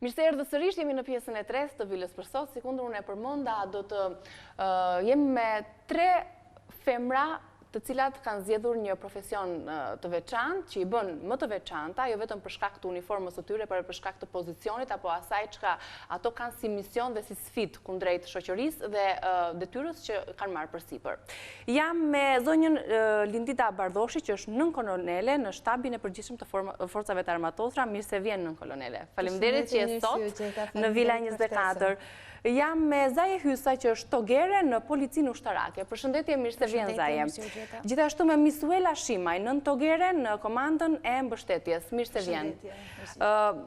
Mirë se erdhë sërish, jemi në pjesën e 3 të Vilës për sot, si kundër unë e përmenda, do të jemi me 3 femra të cilat kanë zgjedhur një profesion të veçantë, që i bën më të veçanta, jo vetëm për shkak të uniformës së tyre, por për shkak të pozicionit apo asaj çka ato kanë si mision dhe si sfidë kundrejt shoqërisë dhe detyrës që kanë marrë përsipër. Jam me zonjën Lindita Bardhoshi, që është nën kolonele në shtabin e përgjithshëm të forcave të armatosura. Mirë se vjen nën kolonele. Faleminderit që je sot në Vila 24. Jam me Zaje Hysa, që është togere në policinë ushtarake. Përshëndetje, mirë se vjen Zaje. Gjithashtu me Misuela Shimaj, nën togere në komandën e mbështetjes. Mirë se vjen.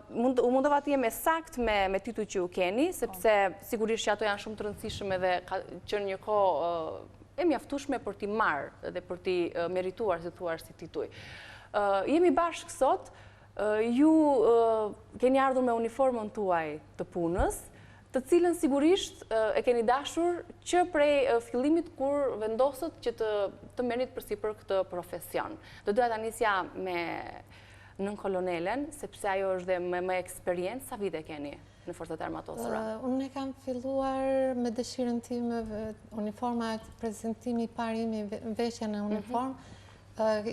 U mundova të jem sakt me titull që ju keni, sepse sigurisht që ato janë shumë të rëndësishme dhe ka qenë një kohë e mjaftueshme për t'i marrë dhe për t'i merituar, si thuar, si titull. Jemi bashkë sot, ju keni ardhur me uniformën tuaj të punës, të cilën sigurisht e keni dashur që prej fillimit kur vendosët që të merrni përsipër këtë profesion. Do doja ta nisja me nën kolonelen, sepse ajo është dhe me më eksperiencë. Sa vite keni në forcat e armatosura? Unë kam filluar me dëshirën time, uniforma, prezantimi i parë im, veshja në uniform,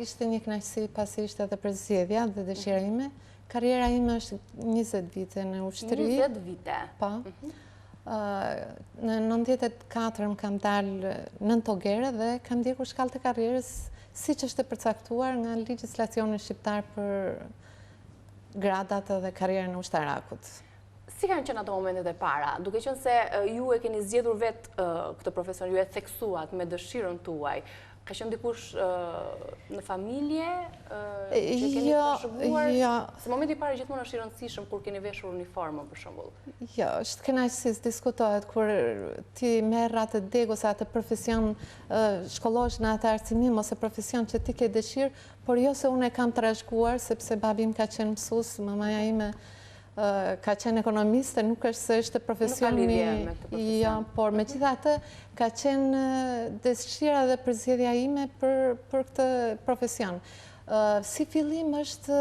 ishte një kënaqësi pasi ishte edhe përzgjedhja dhe dëshira ime. Karriera ime është 20 vite në ushtri. 20 vite? Po. Në 94 më kam dalë nën togere dhe kam ndjekur shkallët e karrierës siç është e përcaktuar nga legjislacioni shqiptar për gradat dhe karrierën e ushtarakut. Si kanë qenë ato momentet e para? Duke qenë se ju e keni zgjedhur vetë këtë profesion, ju e theksuat me dëshirën tuaj. Ka qenë dikush në familje që keni trashëguar? Jo. Se momenti i parë gjithmonë është i rëndësishëm kur keni veshur uniformën, për shembull. Jo, është kënaqësi, diskutohet kur ti merr atë deg ose atë profesion, shkollohesh në atë arsimim ose profesion që ti ke dëshirë, por jo se unë e kam trashëguar sepse babi im ka qenë mësues, mamaja ime ka qenë ekonomiste, nuk është se është profesioni, jo, por megjithatë ka qenë dëshira dhe përzgjedhja ime për këtë profesion. Si fillim është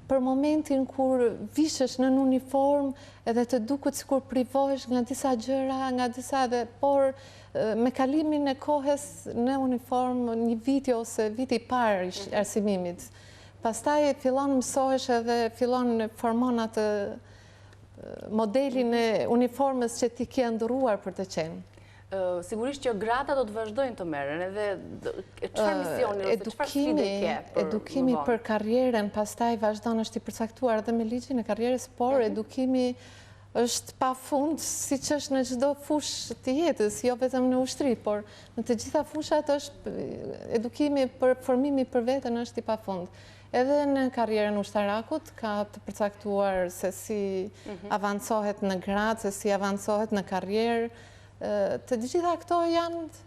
për momentin kur vishesh në uniform edhe të duket sikur privohesh nga disa gjëra, nga disa dhe, por me kalimin e kohës në uniform, një vit ose viti i parë i arsimimit. Pastaj fillon mësohesh edhe fillon formon atë modelin e uniformës që ti ke ndëruar për të qenë. Sigurisht që gradat do të vazhdojnë të merren, edhe çfarë misioni ose çfarë sfide ke? Edukimi për karrierën pastaj vazhdon, është i përcaktuar edhe me ligjin e karrierës, por edukimi është pafund, siç është në çdo fushë të jetës, jo vetëm në ushtri, por në të gjitha fushat është edukimi për formimi për veten është i pafund. Edhe në karrierën ushtarakut ka të përcaktuar se si avancohet në grad, se si avancohet në karrierë. Të gjitha këto janë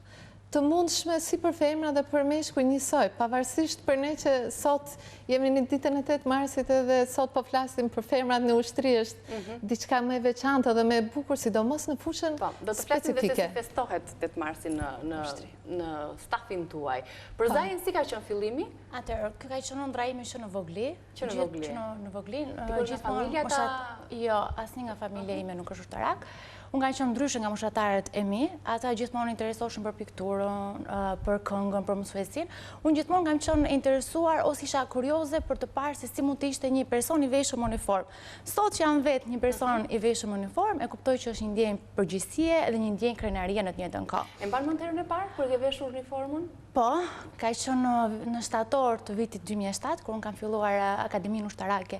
të mundshme si për femra dhe për meshkuj njësoj, pavarësisht për ne që sot jemi në ditën e 8 marsit edhe sot po flasim për femrat në ushtri, është diçka më e veçantë dhe më e bukur, sidomos në fushën specifike. Do të flasim dhe se si festohet 8 marsi në stafin tuaj. Për Zajen, si ka qenë fillimi? Atëherë, kë ka qenë ndrojimi që në Vogli. Që në Vogli? Në Vogli. Dikur nga familja ta? Jo, asnjë nga familja ime nuk është ushtarak. Unë kanë qenë ndryshe nga moshatarët e mi, ata gjithmonë interesoheshin për pikturën, për këngën, për mësuesin. Unë gjithmonë kam qenë interesuar ose isha kurioze për të parë se si mund të ishte një person i veshur me uniform. Sot që jam vetë një person i veshur me uniform, e kuptoj që është një ndjenjë përgjegjësie dhe një ndjenjë krenarie në të njëjtën kohë. E mban mend herën e parë kur ke veshur uniformën? Po, ka qenë në shtator të vitit 2007, kur unë kam filluar Akademinë Ushtarake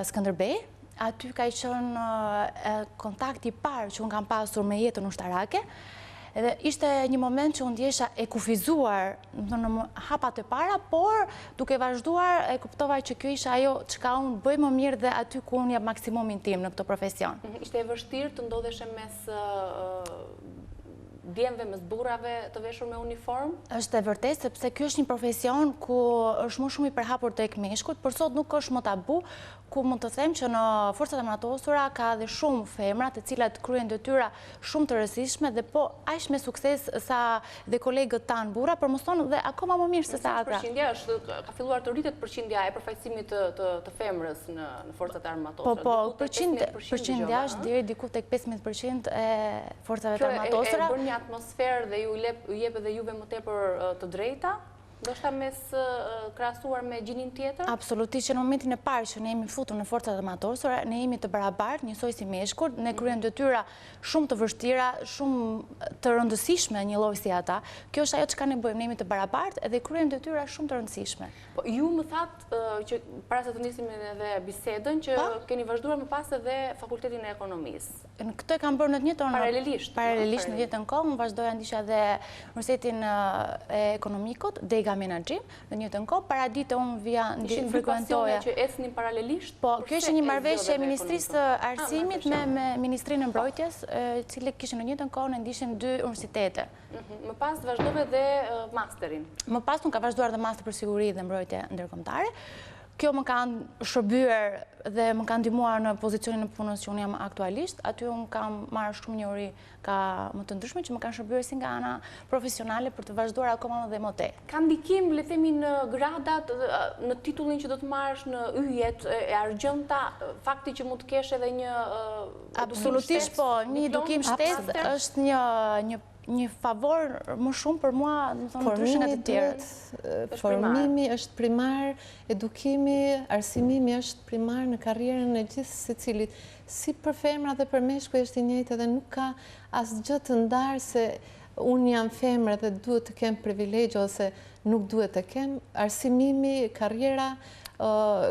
Skënderbej. Aty ka qenë kontakti i parë që unë kam pasur me jetën ushtarake. Edhe ishte një moment që unë ndjesha e kufizuar në hapat e para, por duke vazhduar e kuptova që kjo isha ajo çka unë bëj më mirë dhe aty ku unë jap maksimumin tim në këtë profesion. Ishte e vështirë të ndodheshe mes djemve mes burrave të veshur me uniform? Është e vërtetë, sepse ky është një profesion ku është më shumë i përhapur tek meshkujt, por sot nuk është më tabu, ku mund të them që në forcat e matosura ka dhe shumë femra të cilat kryen detyra shumë të rëndësishme dhe po aq me sukses sa dhe kolegët tanë burra, por mos thonë dhe akoma më mirë se sa ata. Ka filluar të rritet përqindja e përfaqësimit të femrës në forcat e armatosura. Po, përqindja është deri diku tek 15% e forcave të armatosura. Kjo e bën një atmosferë dhe ju jep edhe juve më tepër të drejta? Ndoshta mes krahasuar me gjinin tjetër? Absolutisht, që në momentin e parë që ne jemi futur në forcat e matosura, ne jemi të barabartë, njësoj si meshkujt, ne kryejmë detyra shumë të vështira, shumë të rëndësishme një lloj si ata. Kjo është ajo çka ne bëjmë, ne jemi të barabartë dhe kryejmë detyra shumë të rëndësishme. Po ju më thatë që para se të nisim edhe bisedën që keni vazhduar më pas edhe Fakultetin e Ekonomisë. Këtë e kam bërë në të njëjtën paralelisht në të njëjtën kohë, më vazhdoja ndisha edhe Universitetin e Ekonomikut, Dega Menaxhim, në një të kohë, para dite unë frekuentoja. Ishin që ecnin paralelisht? Po, kjo ishte një marrëveshje e Ministrisë të Arsimit me Ministrinë e Mbrojtjes, cilët kishin në një të kohë në ndishin 2 universitete. Më pas vazhdove dhe masterin? Më pas nuk ka vazhduar dhe master për siguri dhe mbrojtje ndërkombëtare. Kjo më kanë shërbyer dhe më kanë ndihmuar në pozicionin e punës që unë jam aktualisht. Aty unë kam marrë shumë njohuri ka më të ndryshme që më kanë shërbyer si nga ana profesionale për të vazhduar akoma dhe më tej. Ka ndikim, le themi, në gradat, në titullin që do të marrësh, në yjet e argjënta, fakti që mund të kesh edhe një absolutisht po, një edukim shtesë është një favor më shumë për mua, në thonë ndryshe nga të tjerët. Formimi është primar, edukimi, arsimimi është primar në karrierën e gjithë secilit. Si për femra dhe për meshkuj është i njëjtë dhe nuk ka asgjë të ndarë se unë jam femra dhe duhet të kem privilegje ose nuk duhet të kem. Arsimimi, karriera,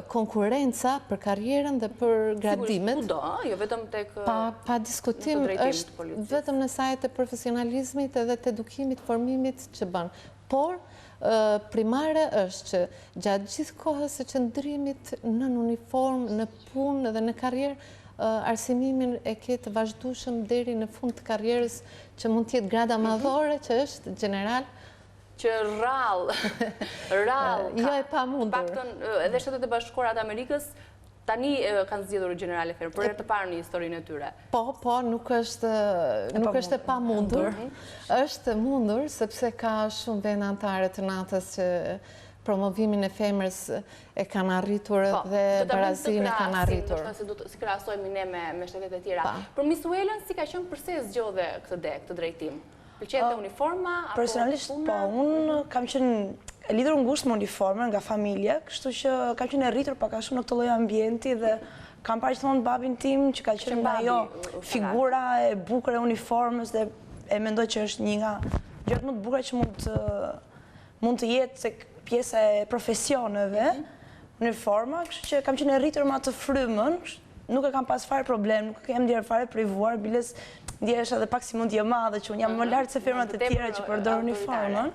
konkurenca për karrierën dhe për gradimet. Sigurisht, kudo, jo vetëm tek pa diskutim është vetëm në sajt e profesionalizmit edhe të edukimit, formimit që bën. Por, primare është që gjatë gjithë kohës e qëndrimit në uniform, në punë dhe në karrierë, arsimimin e ketë vazhdueshëm deri në fund të karrierës që mund të jetë grada madhore, që është general, që rrallë, jo e pa mundur. Paktën edhe Shtetet e Bashkuara të Amerikës tani kanë zgjedhur generale ferm, për herë të parë në historinë e tyre. Po, nuk është e pa mundur. Është mundur, sepse ka shumë vende anëtare të NATO-s që promovimin e femrës e kanë arritur dhe barazinë e kanë arritur. Si krahasojmë ne me shtetet e tjera. Për Miss Wellen, si ka qenë përse zgjodhe këtë drejtim? Pëlqente uniforma? Personalisht, po, unë kam qenë lidhur ngushtë me uniformën nga familja, kështu që kam qenë e rritur pak a shumë në këtë lloj ambienti dhe kam parë gjithmonë babin tim që ka qenë ajo figura e bukur e uniformës dhe e mendoj që është një nga gjërat më të bukura që mund të jetë tek pjesa e profesioneve, uniforma, kështu që kam qenë e rritur me atë frymën, nuk e kam pas fare problem, nuk e kam ndjerë fare privuar, biles ndjesha dhe pak si mund t'je madhe që unë jam më lartë se firmat e tjera që përdor uniformën,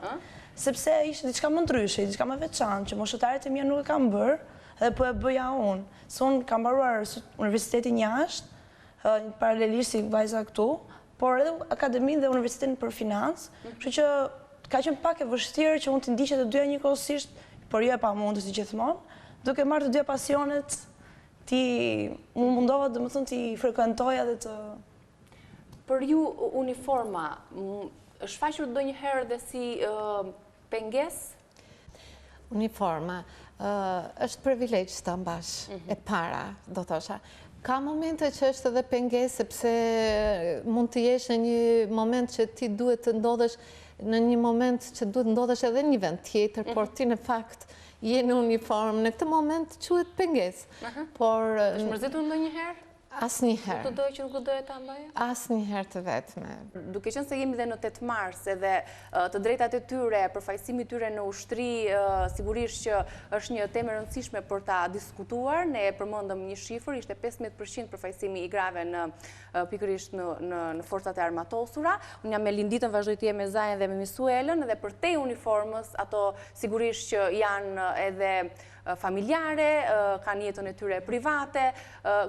sepse ishte diçka më ndryshe, diçka më veçantë që moshëtarët e mia nuk e kam bërë dhe po e bëja unë. Se unë kam mbaruar universitetin jashtë, paralelisht si vajza këtu, por edhe akademinë dhe universitetin për financë, kështu që ka qenë pak e vështirë që unë të ndiqja të dyja njëkohësisht, por jo e pamundur si gjithmonë, duke marrë të dyja pasionet, më mundova domethënë ti frekuentoja dhe të. Për ju uniforma është shfaqur ndonjëherë dhe si pengesë? Uniforma është privilegj të mbash e para, do thosha. Ka momente që është edhe pengesë, sepse mund të jesh në një moment që ti duhet të ndodhesh në një moment që duhet ndodhesh edhe një vend tjetër, por ti në fakt je në uniform, në këtë moment quhet pengesë. Por është mërzitur ndonjëherë? Asnjëherë. Nuk të dojë që nuk të dojë ta mbaje? Asnjëherë të vetme. Duke qenë se jemi dhe në 8 mars edhe të drejtat e tyre, përfaqësimi i tyre në ushtri, sigurisht që është një temë e rëndësishme për ta diskutuar. Ne përmendëm një shifër, ishte 15% përfaqësimi i grave në pikërisht në forcat e armatosura. Unë jam me Linditën, vazhdoj të jem me Zajen dhe me Miss Wellen, edhe për te uniformës, ato sigurisht që janë edhe familjare, kanë jetën e tyre private.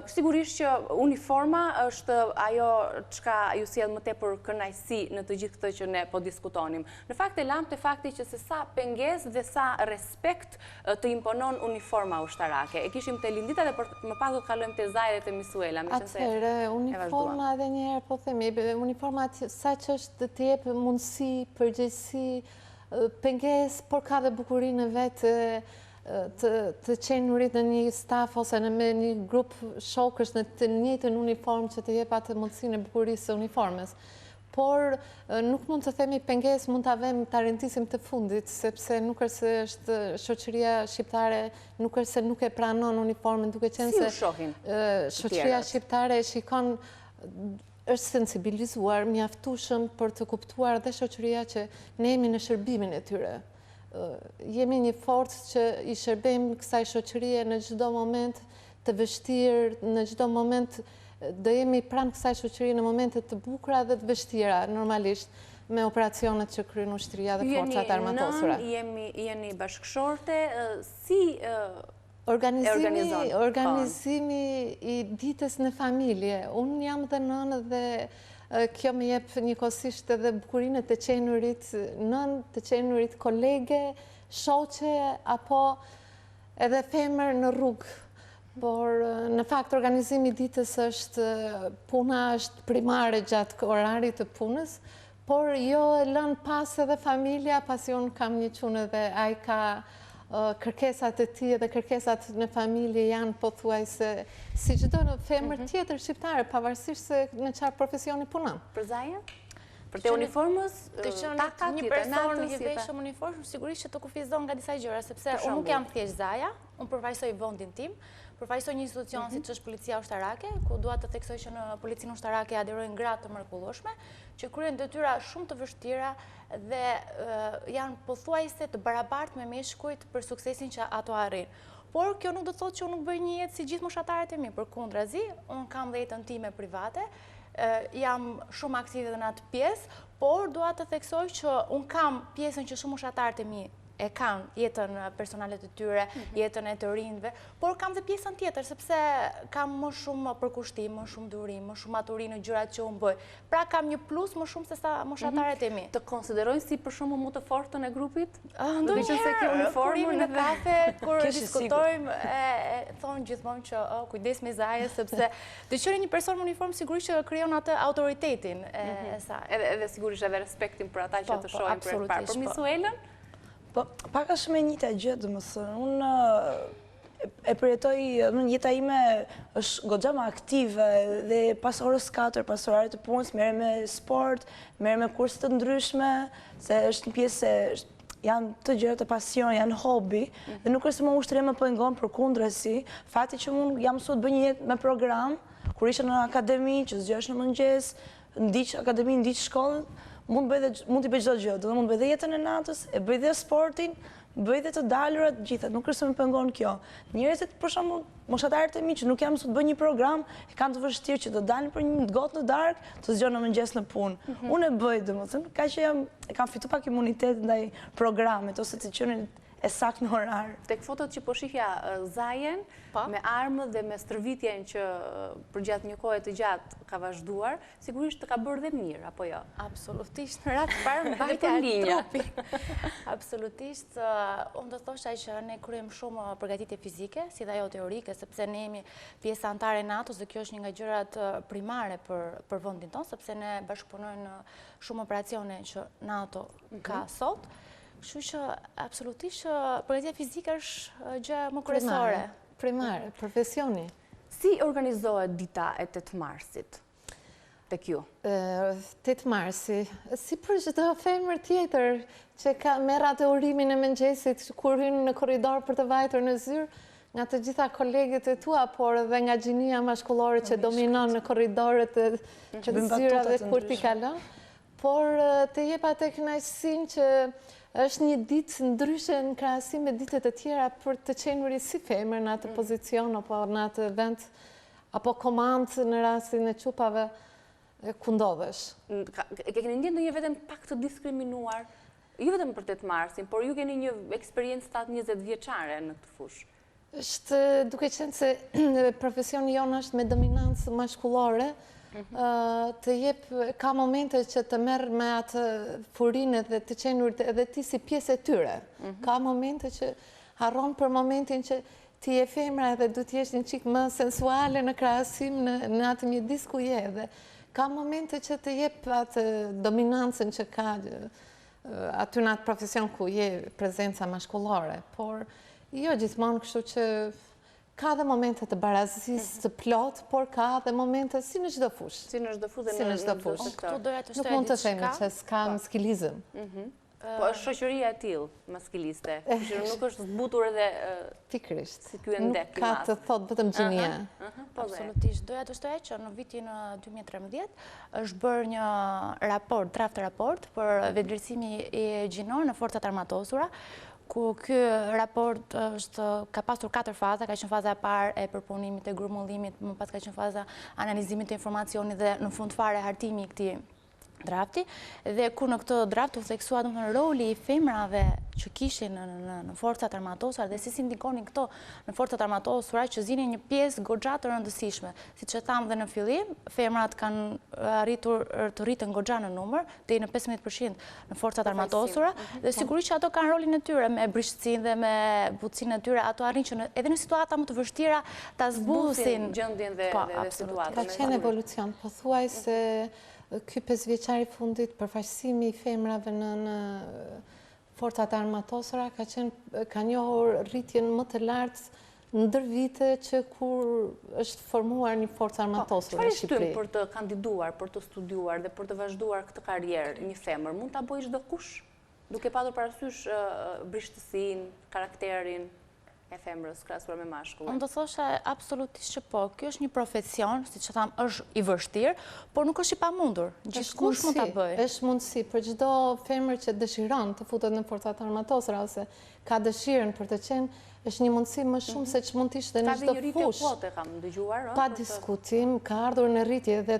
Sigurisht që uniforma është ajo çka ju sjell më tepër kënaqësi në të gjithë këtë që ne po diskutonim. Në fakt e lam te fakti që se sa pengesë dhe sa respekt të imponon uniforma ushtarake. E kishim te Lindita dhe më pas do të kalojmë te Zajra dhe te Misuela. Atëherë, uniforma edhe një herë po themi, uniforma sa që është të jep mundësi, përgjegjësi, pengesë, por ka dhe bukurinë vetë të qenurit në një staf ose në një grup shokësh në të njëjtën uniformë që të jep atë mundësinë e bukurisë së uniformës. Por nuk mund të themi pengesë, mund të avem të rentisim të fundit, sepse nuk është se është shoqëria shqiptare, nuk është se nuk e pranon uniformën, duke qenë se shoqëria shqiptare shikon, është sensibilizuar, mjaftueshëm për të kuptuar dhe shoqëria që ne jemi në shërbimin e tyre. Jemi një forcë që i shërbejmë kësaj shoqërie në çdo moment të vështirë, në çdo moment do jemi pranë kësaj shoqërie në momente të bukura dhe të vështira, normalisht, me operacionet që kryen ushtria dhe forcat armatosura. Jeni bashkëshorte, si Organizimi i ditës në familje. Unë jam dhe nënë dhe kjo më jep njëkohësisht edhe bukurinë të qenurit, nënë, të qenurit kolege, shoqe, apo edhe femër në rrugë. Por në fakt organizimi i ditës është puna është primare gjatë orarit të punës, por jo e lën pas edhe familja, pasi unë kam një çunë dhe ai ka kërkesat e tij dhe kërkesat në familje janë pothuajse si çdo femër tjetër shqiptare, pavarësisht se në çfarë profesioni punon. Për Zajen? Për te uniformës, takat, një person i veshëm uniformë, sigurisht që të kufizon nga disa gjëra, sepse unë nuk jam thjesht Zaja, unë përfaqësoj vendin tim, përfaqësoj një institucion si që është policia ushtarake, ku dua të theksoj që në policinë ushtarake aderojnë gra të mrekullueshme, që kryen detyra shumë të vështira dhe janë pothuajse të barabartë me meshkujt për suksesin që ato arrin. Por kjo nuk do të thotë që unë nuk bëj një jetë si gjithë moshataret e mi, përkundrazi, unë kam dhe jetën time private, jam shumë aktive dhe në atë pjesë, por dua të theksoj që unë kam pjesën që shumë moshataret e mi e kanë jetën personale të tyre, jetën e të rinjve, por kam dhe pjesën tjetër, sepse kam më shumë përkushtim, më shumë durim, më shumë maturi në gjërat që unë bëj. Pra kam një plus më shumë se sa moshataret e mi. Të konsiderojnë si për shumë më të fortën e grupit? Ndonjëherë, kur jemi në kafe, kur diskutojmë, thonë gjithmonë që kujdes me Zaje, sepse të qenë një person me uniformë sigurisht që krijon atë autoritetin e saj. Edhe sigurisht edhe respektin për ata që të shohin për parë. Për Misuelën? Paka shumë e njëjta gjë, domethënë, unë e përjetoj, jeta ime është goxha më aktive dhe pas orës 4, pas orarit të punës, merrem me sport, merrem me kurse të ndryshme, se është një pjesë janë të gjëra të pasion, janë hobi, dhe nuk është se më ushtria më pengon, përkundrazi, fati që unë jam mësuar të bëj një jetë me program, kur isha në akademi, që zgjohesh në mëngjes, ndiq akademi, ndiq shkollën, mund t'i bëj çdo gjë, do të mund bëj dhe jetën e natës, e bëj dhe sportin, bëj dhe të dalurat, gjitha, nuk është se më pengon kjo. Njerëzit, për shembull, moshatarët e mi që nuk jam mësuar të bëj një program, e kanë të vështirë që të dalin për një gotë në darkë, të zgjohen në mëngjes në punë. Unë e bëj, domethënë, kaq që kam fituar pak imunitet ndaj programit ose të qenë e saktë në orar. Tek fotot që po shihja Zajen, me armë dhe me stërvitjen që për gjatë një kohe të gjatë ka vazhduar, sigurisht të ka bërë dhe mirë, apo jo? Absolutisht, në ratë parë mbajtja e trupit. Absolutisht, unë do thosha që ne kryejmë shumë përgatitje fizike, si dhe ajo teorike, sepse ne jemi pjesë antare e NATO-s dhe kjo është një nga gjërat primare për vendin tonë, sepse ne bashkëpunojmë shumë operacione që NATO ka sot. Kështu që absolutisht përgatitja fizike është gjë më kryesore. Primare, profesioni. Si organizohet dita e 8 marsit tek ju? 8 marsi, si për çdo femër tjetër që merr atë urimin e mëngjesit kur hyn në korridor për të vajtur në zyrë, nga të gjitha kolegët e tua, por edhe nga gjinia mashkullore që dominon në korridorët e zyrave kur t'i kalon, por të jep atë kënaqësinë që është një ditë ndryshe në krahasim me ditët e tjera për të qenurit si femër në atë pozicion apo në atë vend apo komandë në rastin e çupave ku ndodhesh. E keni ndjenë ndonjëherë veten pak të diskriminuar ju vetëm për 8 marsin, por ju keni një eksperiencë 7-20 vjeçare në këtë fushë. Është duke qenë se profesioni jonë është me dominancë mashkullore, të jep ka momente që të merr me atë furinë dhe të qenur edhe ti si pjesë e tyre. Ka momente që harron për momentin që ti je femra edhe du t'jesh një qik më sensuale në krahasim në atë mjedis ku je. Dhe ka momente që të jep atë dominancën që ka aty në atë profesion ku je prezenca mashkullore. Por jo gjithmonë, kështu që ka dhe momente të barazisë të plot, por ka dhe momente si në çdo fushë. Si në çdo fushë Si në çdo fushë. Nuk mund të themi që s'ka maskilizëm. Po është shoqëria e tillë maskiliste, që nuk është zbutur edhe pikërisht. si ky endek. Nuk ka të thotë vetëm gjinia. Absolutisht. Doja të shtoja që në vitin 2013 është bërë një raport, draft raport për vendvlerësimi i gjinor në forcat armatosura, ku ky raport ka pasur 4 faza, ka qenë faza e parë e përpunimit e grumullimit, më pas ka qenë faza analizimit të informacionit dhe në fund fare hartimi i këtij drafti, dhe ku në këtë draft u theksua roli i femrave që kishin në forcat armatosura dhe si ndikonin këto në forcat armatosura që zinin një pjesë goxha të rëndësishme. Siç e tham dhe në fillim, femrat kanë arritur të rritën goxha në numër deri në 15% në forcat armatosura dhe sigurisht që ato kanë rolin e tyre me brishtësinë dhe me butësinë e tyre, ato arrin që edhe në situata më të vështira ta zbusin gjendjen dhe situatën. Ka qenë evolucion, pothuaj se ky 5 vjeçari fundit, përfaqësimi i femrave në forcat armatosura ka njohur rritjen më të lartë ndër vite që kur është formuar një forcë armatosur në Shqipëri. Çfarë për të kandiduar, për të studiuar dhe për të vazhduar këtë karrierë një femër? Mund ta bëjë çdo kush, duke patur parasysh brishtësinë, karakterin e femrës krahasuar me mashkullin? Unë do thosha absolutisht që po. Ky është një profesion, siç e tham, është i vështirë, por nuk është i pamundur. Gjithkush mund ta bëjë. Është mundësi për çdo femër që dëshiron të futet në forcat armatosura ose ka dëshirën për të qenë, është një mundësi më shumë se ç'mund të ishte në çdo fushë. Ka dhe një rritje kvote, kam dëgjuar. Pa diskutim, ka ardhur në rritje dhe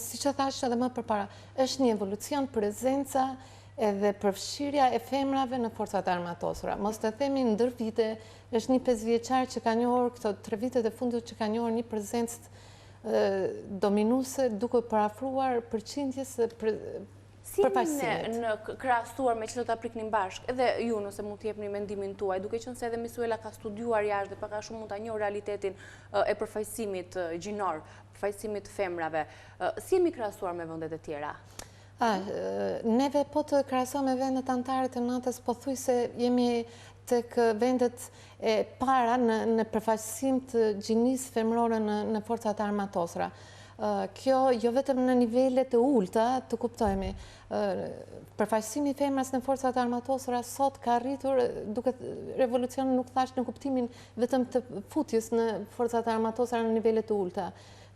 siç e thash edhe më përpara, është një evolucion prezenca edhe përfshirja e femrave në forcat armatosura. Mos të themi ndër vite, është një 5 vjeçar që ka njohur këto 3 vitet e fundit që ka njohur një prezencë dominuese duke parafruar përqindjes përfaqësimit. Në krahasuar me që do ta priknin bashkë, edhe ju nëse mund të jepni mendimin tuaj, duke qenë se edhe Misuela ka studiuar jashtë dhe pak a shumë mund ta njohë realitetin e përfaqësimit gjinor, përfaqësimit të femrave, si jemi krahasuar me vendet e tjera? Neve po të krahasojmë me vendet anëtare të NATO-s, pothuajse jemi tek vendet e para në përfaqësim të gjinisë femrore në forcat armatosura. Kjo jo vetëm në nivelet e ulta, të kuptojmë. Përfaqësimi i femrës në forcat armatosura sot ka arritur, duke revolucion nuk thash në kuptimin vetëm të futjes në forcat armatosura në nivelet e ulta.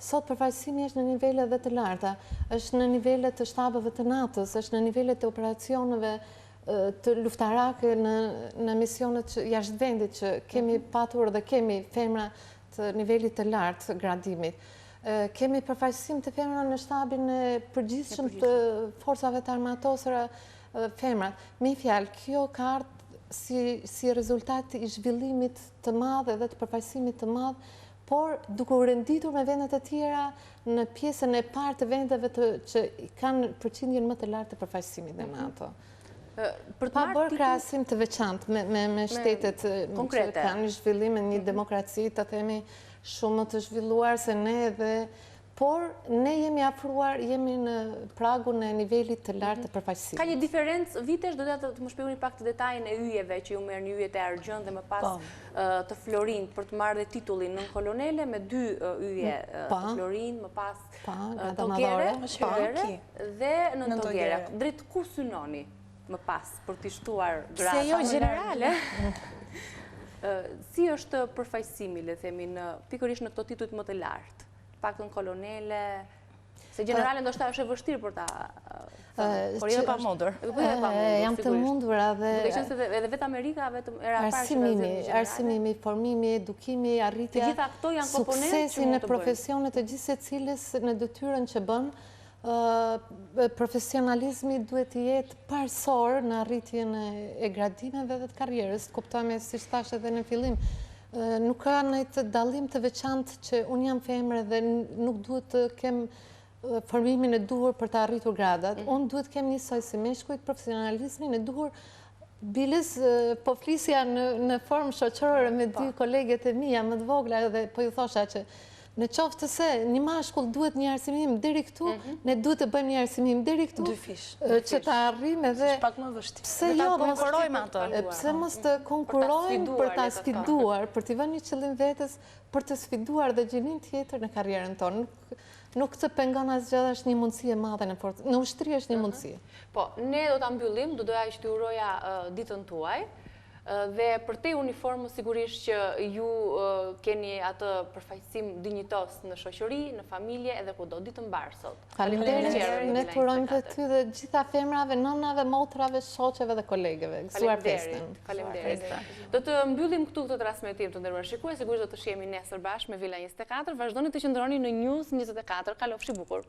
Sot përfaqësimi është në nivele dhe të larta, është në nivele të shtabeve të NATO-s, është në nivele të operacioneve të luftarake në misionet jashtë vendit që kemi patur dhe kemi femra të nivelit të lartë të gradimit. Kemi përfaqësim të femra në shtabin e përgjithshëm të forcave të armatosura femra. Me fjalë, kjo ka ardhur si rezultat i zhvillimit të madh dhe të përfaqësimit të madh, por duke u renditur me vendet e tjera në pjesën e parë të vendeve që kanë përqindjen më të lartë të përfaqësimit në NATO. Pa bërë krahasim të veçantë me shtetet që kanë zhvillim në një demokraci, të themi shumë më të zhvilluar se ne dhe por ne jemi afruar, jemi në pragun e nivelit të lartë të përfaqësimit. Ka një diferencë vitesh, do të më shpjegoni pak të detajin e yjeve që ju merrni yjet e argjën dhe më pas të florin për të marrë dhe titullin nën kolonele me 2 yje të florin, më pas togere dhe nën togere. Drejt ku synoni më pas për t'i shtuar grasa? Se jo generale. Si është përfaqësimi, le themi, pikërisht në këto titujt më të lartë? Paktën kolonele, se generale ndoshta është e vështirë për ta... Por jo pa mundur. Jam të mundura dhe... Duke qenë se edhe vetë Amerika era parë që vazhdon generale. Arsimimi, formimi, edukimi, arritja, të gjitha këto janë komponentë që suksesi në profesionet të gjithë secilës në detyrën që bën, profesionalizmi duhet të jetë parsor në arritjen e gradimeve dhe të karrierës. Kuptojme, si shtash edhe në fillim, nuk ka në të dalim të veçantë që unë jam femre dhe nuk duhet të kem formimin e duhur për të arritur gradat. Unë duhet kem njësoj si meshkujt profesionalizmin e duhur. Biles, po flisja në formë shoqërore me dy koleget e mija më të vogla dhe po ju thosha që në qoftë të se një mashkull duhet një arsimim deri këtu, ne duhet të bëjmë një arsimim deri këtu, që të arrim edhe... Pak më vështirë. Pse jo, konkurojmë ato. Pse mos të konkurojmë për të sfiduar, për të vënë një qëllim vetës, për të sfiduar dhe gjinin tjetër në karrierën tonë. Nuk të pengon asgjë, është një mundësi e madhe në ushtri është një mundësi. Po, ne do të mbyllim, do doja që të uroja ditën tuaj, dhe për te uniformës sigurisht që ju keni atë përfaqësim dinjitos në shoqëri, në familje, edhe ku do ditë mbarë sot. Faleminderit, ne të urojmë për ty dhe gjitha femrave, nënave, motrave, shoqeve dhe kolegeve. Gëzuar festën. Faleminderit. Do të mbyllim këtu këtë transmetim të nderuar shikues, sigurisht do të shihemi nesër bashkë me Villa 24. Vazhdoni të qëndroni në News 24. Kalofshi bukur.